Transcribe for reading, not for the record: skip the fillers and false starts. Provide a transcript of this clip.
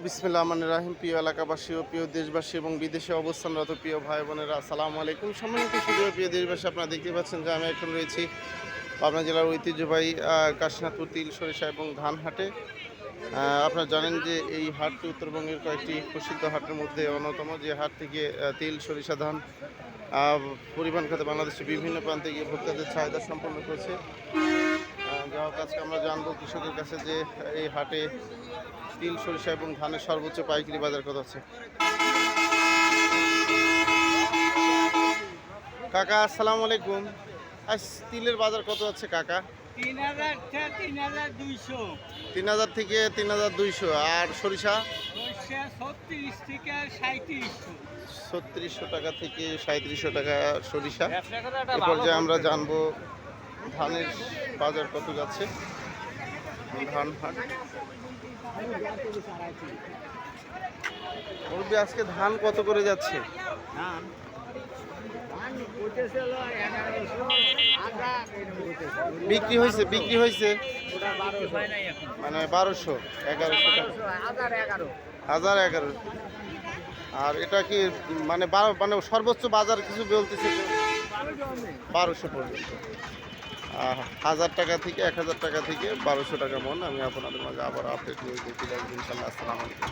বিসমিল্লাহির রহমানির রহিম। প্রিয় এলাকাবাসী ও প্রিয় দেশবাসী এবং বিদেশে অবস্থানরত প্রিয় ভাই বোনেরা, আসসালামু আলাইকুম। সম্মানিত সুধী প্রিয় দেশবাসী, আপনারা দেখতে পাচ্ছেন যে আমি এখন রয়েছি পাবনা জেলার ঐতিহ্যবাহী কাশীনাথপুর তিল সরিষা এবং ধান হাটে। আপনারা জানেন যে এই হাটটি উত্তরবঙ্গের কয়েকটি প্রসিদ্ধ হাটের মধ্যে অন্যতম, যে হাট থেকে তিল সরিষা ধান পরিবহন খাতে বাংলাদেশের বিভিন্ন প্রান্তে গিয়ে ভোক্তাদের চাহিদা সম্পন্ন করছে। যাই হোক, আজকে আমরা জানবো কৃষকের কাছে যে এই হাটে তিল সরিষা এবং ধানের সর্বোচ্চ পাইকারি বাজার কত আছে। কাকা আসসালামু আলাইকুম। আজ তিলের বাজার কত আছে কাকা? 3000 থেকে 3200। 3000 থেকে 3200। আর সরিষা? সরষে 36 থেকে 3700। 3600 টাকা থেকে 3700 টাকা সরিষা। এ পর্যায়ে আমরা জানবো ধানের বাজার কত যাচ্ছে। ধান হাট বলবি আজকে ধান কত করে যাচ্ছে? বিক্রি হয়েছে মানে 1200 1100 টাকা 1011। আর এটা কি মানে মানে সর্বোচ্চ বাজার কিছু বলতেছে 1200 পর্যন্ত। 1000 টাকা থেকে 1000 টাকা থেকে 1200 টাকা মন। আমি আপনাদের মাঝে আবার আপডেট নিয়ে দেখি, ইনশাল্লাহ। আসসালামু আলাইকুম।